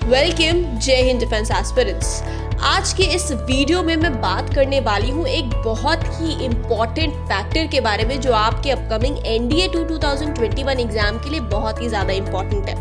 Welcome, जय Hind defence aspirants. आज के इस वीडियो में मैं बात करने वाली हूँ एक बहुत ही इम्पॉर्टेंट फैक्टर के बारे में जो आपके अपकमिंग एनडीए 2021 एग्जाम के लिए बहुत ही ज़्यादा इम्पॉर्टेंट है।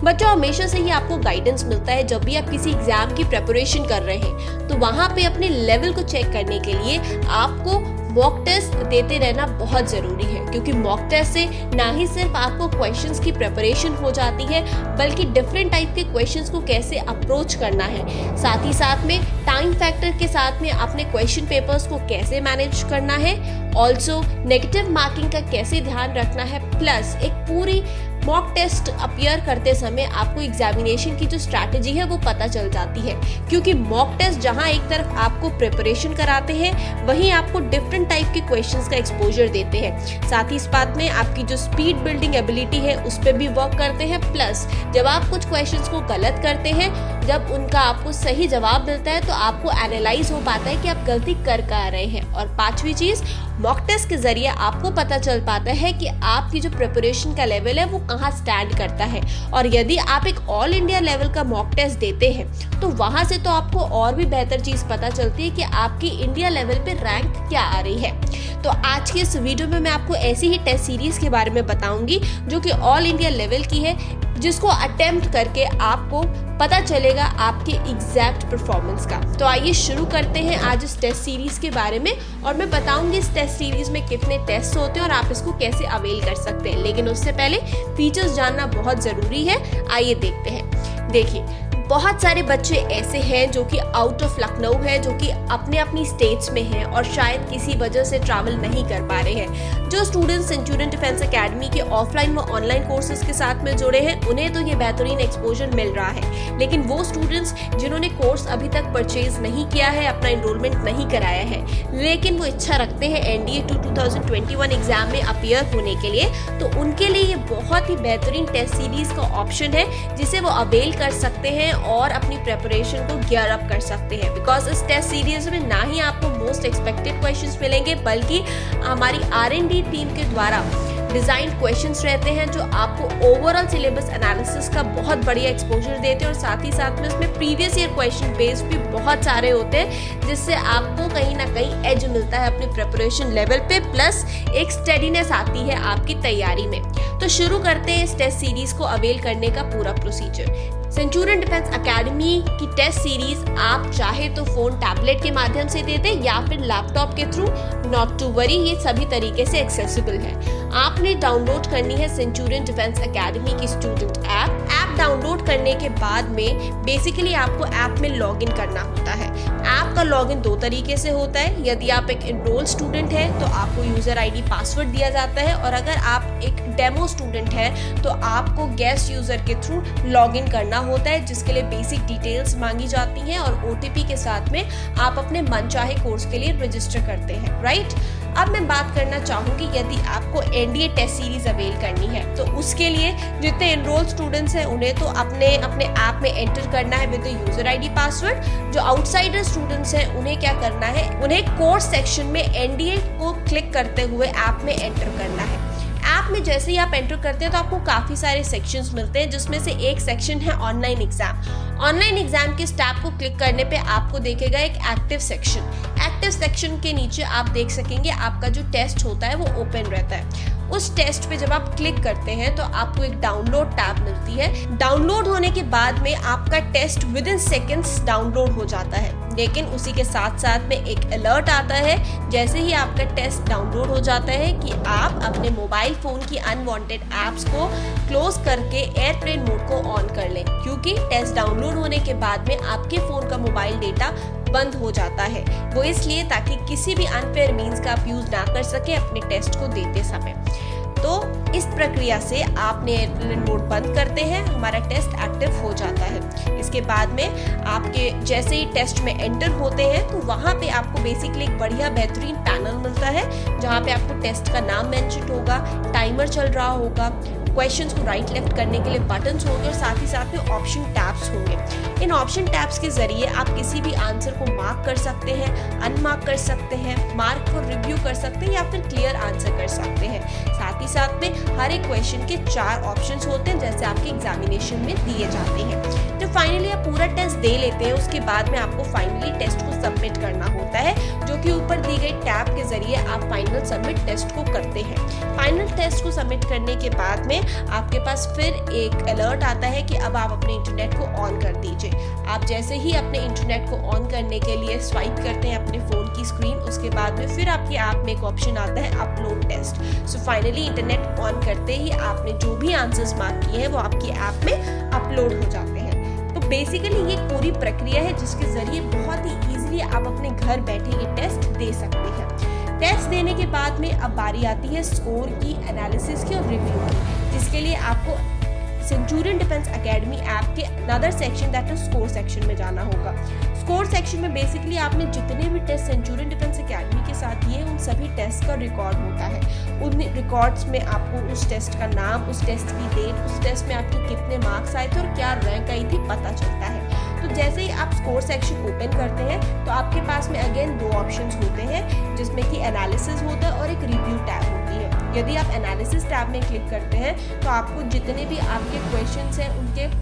बच्चों, हमेशा से ही आपको गाइडेंस मिलता है जब भी आप किसी एग्जाम की प्रिपरेशन कर रहे हैं, तो वहाँ पे अपने लेवल को चेक करने के लिए आपको मॉक टेस्ट देते रहना बहुत ज़रूरी है, क्योंकि मॉक टेस्ट से ना ही सिर्फ आपको क्वेश्चंस की प्रिपरेशन हो जाती है, बल्कि डिफरेंट टाइप के क्वेश्चंस को कैसे अप्रोच करना है, साथ ही साथ में टाइम फैक्टर के साथ में अपने क्वेश्चन पेपर्स को कैसे मैनेज करना है, ऑल्सो नेगेटिव मार्किंग का कैसे ध्यान रखना है, प्लस एक पूरी मॉक टेस्ट अपीयर करते समय आपको एग्जामिनेशन की जो स्ट्रैटेजी है वो पता चल जाती है। क्योंकि मॉक टेस्ट जहां एक तरफ आपको प्रिपरेशन कराते हैं, वहीं आपको डिफरेंट टाइप के क्वेश्चंस का एक्सपोजर देते हैं। साथ ही इस बात में आपकी जो स्पीड बिल्डिंग एबिलिटी है उस पर भी वर्क करते हैं। प्लस जब आप कुछ क्वेश्चंस को गलत करते हैं, जब उनका आपको सही जवाब मिलता है, तो आपको एनालाइज हो पाता है कि आप गलती कर रहे हैं। और पांचवी चीज, मॉक टेस्ट के जरिए आपको पता चल पाता है कि आपकी जो प्रिपरेशन का लेवल है वो कहाँ स्टैंड करता है। और यदि आप एक ऑल इंडिया लेवल का मॉक टेस्ट देते हैं, तो वहां से तो आपको और भी बेहतर चीज पता चलती है कि आपकी इंडिया लेवल पे रैंक क्या आ रही है। तो आज की इस वीडियो में मैं आपको ऐसी ही टेस्ट सीरीज के बारे में बताऊंगी जो कि ऑल इंडिया लेवल की है, जिसको अटेम्प्ट करके आपको पता चलेगा आपके एग्जैक्ट परफॉर्मेंस का। तो आइए शुरू करते हैं आज इस टेस्ट सीरीज के बारे में, और मैं बताऊंगी इस टेस्ट सीरीज में कितने टेस्ट होते हैं और आप इसको कैसे अवेल कर सकते हैं। लेकिन उससे पहले फीचर्स जानना बहुत जरूरी है। आइए देखते हैं। देखिए, बहुत सारे बच्चे ऐसे हैं जो कि आउट ऑफ लखनऊ है, जो कि अपने अपनी स्टेट्स में हैं और शायद किसी वजह से ट्रैवल नहीं कर पा रहे हैं। जो स्टूडेंट्स सेंचुरियन डिफेंस एकेडमी के ऑफलाइन व ऑनलाइन कोर्सेज के साथ में जुड़े हैं, उन्हें तो ये बेहतरीन एक्सपोजर मिल रहा है। लेकिन वो स्टूडेंट्स जिन्होंने कोर्स अभी तक परचेज नहीं किया है, अपना एनरोलमेंट नहीं कराया है, लेकिन वो इच्छा रखते हैं एनडीए 2021 एग्जाम में अपीयर होने के लिए, तो उनके लिए ये बहुत ही बेहतरीन टेस्ट सीरीज का ऑप्शन है, जिसे वो अवेल कर सकते हैं और अपनी प्रिपरेशन को गियर अप कर सकते हैं। बिकॉज इस टेस्ट सीरीज में ना ही आपको मोस्ट एक्सपेक्टेड क्वेश्चंस मिलेंगे, बल्कि हमारी R&D टीम के द्वारा डिजाइन क्वेश्चंस रहते हैं जो आपको ओवरऑल सिलेबस एनालिसिस का बहुत बढ़िया एक्सपोजर देते हैं। और साथ ही साथ में उसमें प्रीवियस ईयर क्वेश्चन बेस्ड भी बहुत सारे होते हैं, जिससे आपको कहीं ना कहीं एज मिलता है अपने प्रिपरेशन लेवल पे, प्लस एक स्टेडीनेस आती है आपकी तैयारी में। तो शुरू करते हैं इस टेस्ट सीरीज को अवेल करने का पूरा प्रोसीजर। सेंचुरियन डिफेंस एकेडमी की टेस्ट सीरीज आप चाहे तो फोन, टैबलेट के माध्यम से दे दें या फिर लैपटॉप के थ्रू, नॉट टू वरी, ये सभी तरीके से एक्सेसिबल है। आपने डाउनलोड करनी है सेंचुरियन डिफेंस एकेडमी की स्टूडेंट ऐप। डाउनलोड करने के बाद में बेसिकली आपको ऐप में लॉगिन करना होता है। ऐप का लॉगिन दो तरीके से होता है। यदि आप एक एनरोल स्टूडेंट है तो आपको यूजर आईडी पासवर्ड दिया जाता है, और अगर आप एक डेमो स्टूडेंट है तो आपको गेस्ट यूजर के थ्रू लॉगिन करना होता है, जिसके लिए बेसिक डिटेल्स मांगी जाती हैं और OTP के साथ में आप अपने मनचाहे कोर्स के लिए रजिस्टर करते हैं, राइट। अब मैं बात करना चाहूंगी, यदि आपको एनडीए टेस्ट सीरीज अवेल करनी है तो उसके लिए जितने एनरोल स्टूडेंट्स हैं उन्हें तो अपने ऐप में एंटर करना है विद यूजर आईडी पासवर्ड। जो आउटसाइडर स्टूडेंट्स हैं उन्हें क्या करना है, उन्हें कोर्स सेक्शन में एनडीए को क्लिक करते हुए ऐप में एंटर करना है। ऐप में जैसे ही आप एंटर करते हैं तो आपको काफी सारे सेक्शंस मिलते हैं, जिसमें से एक सेक्शन है ऑनलाइन एग्जाम। ऑनलाइन एग्जाम के इस टैब को क्लिक करने पे आपको देखेगा एक एक्टिव सेक्शन। एक्टिव सेक्शन के नीचे आप देख सकेंगे आपका जो टेस्ट होता है वो ओपन रहता है। उस टेस्ट पे जब आप क्लिक करते हैं तो आपको एक डाउनलोड टैब मिलती है। डाउनलोड होने के बाद में आपका test within seconds download हो जाता है, लेकिन उसी के साथ साथ में एक अलर्ट आता है जैसे ही आपका टेस्ट डाउनलोड हो जाता है कि आप अपने मोबाइल फोन की अनवांटेड ऐप्स को क्लोज करके एयरप्लेन मोड को ऑन कर लें, क्योंकि टेस्ट डाउनलोड होने के बाद में आपके फोन का मोबाइल डेटा बंद हो जाता है। वो इसलिए ताकि किसी भी अनफेयर मीन्स का आप यूज ना कर सके अपने टेस्ट को देते समय। तो इस प्रक्रिया से आपने एयरप्लेन मोड बंद करते हैं, हमारा टेस्ट एक्टिव हो जाता है। इसके बाद में आपके जैसे ही टेस्ट में एंटर होते हैं तो वहाँ पे आपको बेसिकली एक बढ़िया बेहतरीन पैनल मिलता है, जहाँ पे आपको टेस्ट का नाम मेंशन होगा, टाइमर चल रहा होगा, क्वेश्चंस को राइट लेफ्ट करने के लिए बटन्स होंगे और साथ ही साथ में ऑप्शन टैब्स होंगे। इन ऑप्शन टैब्स के जरिए आप किसी भी आंसर को मार्क कर सकते हैं, अनमार्क कर सकते हैं, मार्क फॉर रिव्यू कर सकते हैं या फिर क्लियर आंसर कर सकते हैं। साथ ही साथ में हर एक क्वेश्चन के 4 ऑप्शंस होते हैं जैसे आपके एग्जामिनेशन में दिए जाते हैं। जब फाइनली आप पूरा टेस्ट दे लेते हैं उसके बाद में आपको फाइनली टेस्ट को सबमिट करना होता है, जो कि ऊपर दी गई टैब के जरिए आप फाइनल सबमिट टेस्ट को करते हैं। फाइनल टेस्ट को सबमिट करने के बाद में आपके पास फिर एक अलर्ट आता है कि अब आप अपने इंटरनेट को ऑन कर दीजिए। आप जैसे ही अपने इंटरनेट को ऑन करने के लिए स्वाइप करते हैं अपने फोन की स्क्रीन, उसके बाद में फिर आपके ऐप में एक ऑप्शन आता है upload test. So finally internet on करते ही आपने जो भी आंसर्स मार्क किए हैं वो आपकी ऐप में अपलोड हो जाते हैं। तो बेसिकली ये पूरी प्रक्रिया है जिसके जरिए बहुत ही इजीली आप अपने घर बैठे ये टेस्ट दे सकते हैं। टेस्ट देने के बाद में अब बारी आती है स्कोर की, एनालिसिस की और रिव्यू की, जिसके लिए आपको सेंचुरियन डिफेंस एकेडमी ऐप के another section that is score section में जाना होगा। स्कोर सेक्शन में बेसिकली आपने जितने भी टेस्ट सेंचुरियन डिफेंस एकेडमी के साथ दिए उन सभी टेस्ट का रिकॉर्ड होता है। उन रिकॉर्ड्स में आपको उस टेस्ट का नाम, उस टेस्ट की डेट, उस टेस्ट में आपके कितने मार्क्स आए थे और क्या रैंक आई थी पता चलता है। तो जैसे ही आप स्कोर सेक्शन ओपन करते हैं तो आपके पास में अगेन 2 ऑप्शंस होते हैं जिसमें कि एनालिसिस होता है और एक रिव्यू टैब होती है। यदि आप एनालिसिस टैब में क्लिक करते हैं तो आपको जितने भी आपके क्वेश्चंस हैं उनके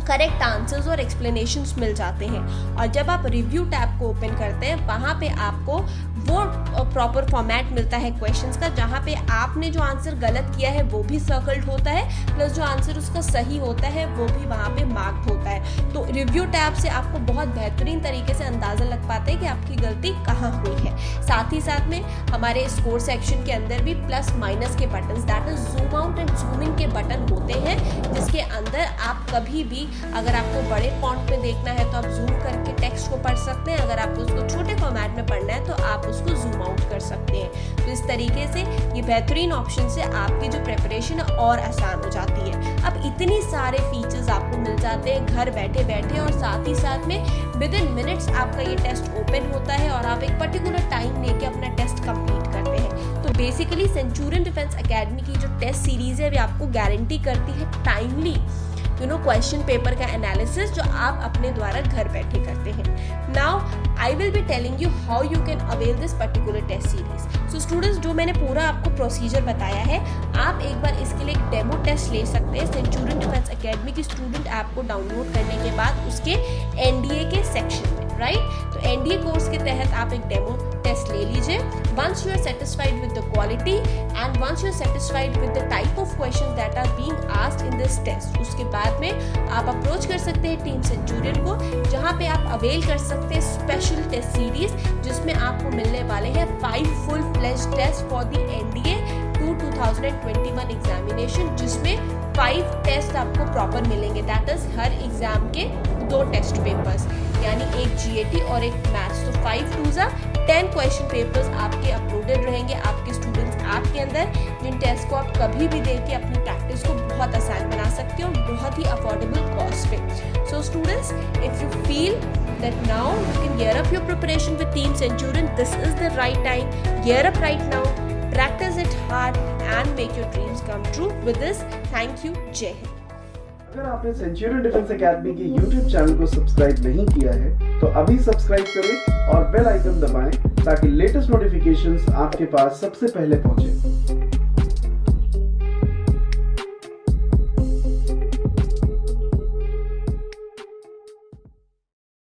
करेक्ट आंसर्स और एक्सप्लेनेशंस मिल जाते हैं। और जब आप रिव्यू टैब को ओपन करते हैं वहाँ पे आपको वो प्रॉपर फॉर्मेट मिलता है क्वेश्चंस का, जहाँ पे आपने जो आंसर गलत किया है वो भी सर्कल्ड होता है, प्लस जो आंसर उसका सही होता है वो भी वहाँ पे मार्क्ड होता है। तो रिव्यू टैब से आपको बहुत बेहतरीन तरीके से अंदाज़ा लग पाता है कि आपकी गलती कहाँ हुई है। साथ ही साथ में हमारे स्कोर सेक्शन के अंदर भी प्लस माइनस के button that is zoom out and zoom in के बटन होते हैं, जिसके अंदर आप कभी भी अगर आपको बड़े फॉन्ट में देखना है तो आप जूम करके टेक्स्ट को पढ़ सकते हैं, अगर आपको उसको छोटे फॉर्मेट में पढ़ना है तो आप उसको जूम आउट कर सकते हैं। तो इस तरीके से ये बेहतरीन ऑप्शन से आपकी जो प्रिपरेशन है और आसान हो जाती है। अब इतनी सारे फीचर्स आपको मिल जाते हैं घर बैठे बैठे, और साथ ही साथ में विद इन मिनट्स आपका ये टेस्ट ओपन होता है और आप एक पर्टिकुलर टाइम लेके अपना टेस्ट कंप्लीट करते हैं। तो बेसिकली सेंचुरियन डिफेंस एकेडमी की जो टेस्ट सीरीज है वो आपको गारंटी करती है टाइमली क्वेश्चन पेपर का एनालिसिस जो आप अपने द्वारा घर बैठे करते हैं। Now I will be telling you how you can avail this particular test series. So students, जो मैंने पूरा आपको प्रोसीजर बताया है, आप एक बार इसके लिए एक डेमो टेस्ट ले सकते हैं सेंचुरियन डिफेंस एकेडमी की स्टूडेंट ऐप को डाउनलोड करने के बाद उसके एनडीए के सेक्शन में, राइट। तो एनडीए कोर्स के तहत आप एक डेमो टेस्ट ले लीजिए। Once you are satisfied with the quality and once you are satisfied with the type of question that are being asked in this test, उसके बाद में आप अप्रोच कर सकते हैं टीम सेंचुरियन को, जहां पे आप अवेल कर सकते हैं स्पेशल टेस्ट सीरीज जिसमें आपको मिलने वाले हैं 5 full fledged test for the NDA 2021 examination, जिसमें 5 टेस्ट आपको प्रॉपर मिलेंगे। दैट इज हर एग्जाम के 2 टेस्ट पेपर्स, यानी एक जीएटी और एक मैथ्स। तो 5 2 10 क्वेश्चन पेपर्स आपके अपलोडेड रहेंगे आपके स्टूडेंट्स ऐप के अंदर, जिन टेस्ट को आप कभी भी देके अपनी प्रैक्टिस को बहुत आसान बना सकते हो और बहुत ही अफोर्डेबल कॉस्ट पे। So students, if you feel that now you can gear up your preparation with Team Centurion, this is the right time. Gear up right now, practice it hard and make your dreams come true. With this, thank you. जय हिंद। अगर आपने Centurion defence academy के YouTube channel को subscribe नहीं किया है तो अभी सब्सक्राइब करें और बेल आइकन दबाएं ताकि लेटेस्ट नोटिफिकेशंस आपके पास सबसे पहले पहुंचे।